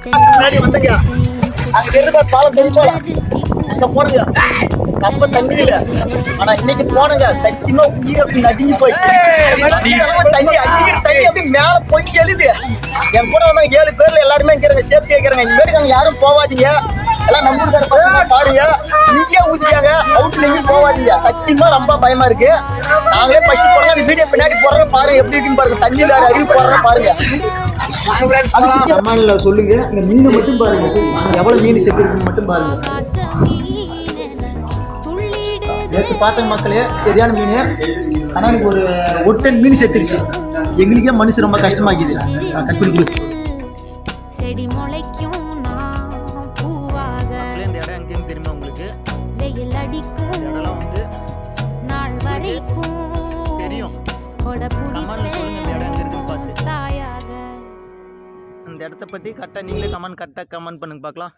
முன்னாடி வந்தங்க அங்க இருந்து பாலம் தெரிஞ்சோம் அங்க போனங்க அப்ப தண்ணி இல்ல ஆனா இன்னைக்கு போனங்க சத்தியமா உயிர் அப்படி நடுங்கி போயிடுச்சு தண்ணி அடிக்கிற தண்ணி அப்படி மேல பொங்கி எழுது என் கூட வந்தாங்க 7 பேர்ல எல்லாருமே கேக்குறாங்க சேஃப்டி கேக்குறாங்க இனிமேட்டு அங்க யாரும் போவாதீங்க எல்லாம் நம்பூர்கார பசங்க பாருங்க இங்கேயே ஊத்திக்காங்க அவுட்ல எங்கேயும் போவாதீங்க சத்தியமா ரொம்ப பயமா இருக்கு நாங்களே ஃபர்ஸ்ட் போறோம் அந்த வீடியோ பின்னாடி போடுறோம் பாருங்க எப்படி இருக்குன்னு பாருங்க தண்ணி வேற அறிவு போடுறோம் பாருங்க கமெண்ட்ல சொல்லுங்க இந்த மீன் மட்டும் பாருங்க எவ்வளவு மீன் செத்து இருக்குன்னு மட்டும் பாருங்க நேற்று பார்த்த மக்களே சரியான மீன் ஆனால் எனக்கு ஒரு டன் மீன் செத்துருச்சு எங்களுக்கே மனசு ரொம்ப கஷ்டமாக்குது கட்டுப்பிடிக்கிறது செடி முளைக்கும் இந்த இடம் எங்கேயும் தெரியுமா உங்களுக்கு வெயில் அடிக்கும் இதெல்லாம் வந்து நாள் வரைக்கும் தெரியும் இந்த இடத்த பற்றி கரெக்டாக நீங்களே கமெண்ட் பண்ணுங்க பார்க்கலாம்.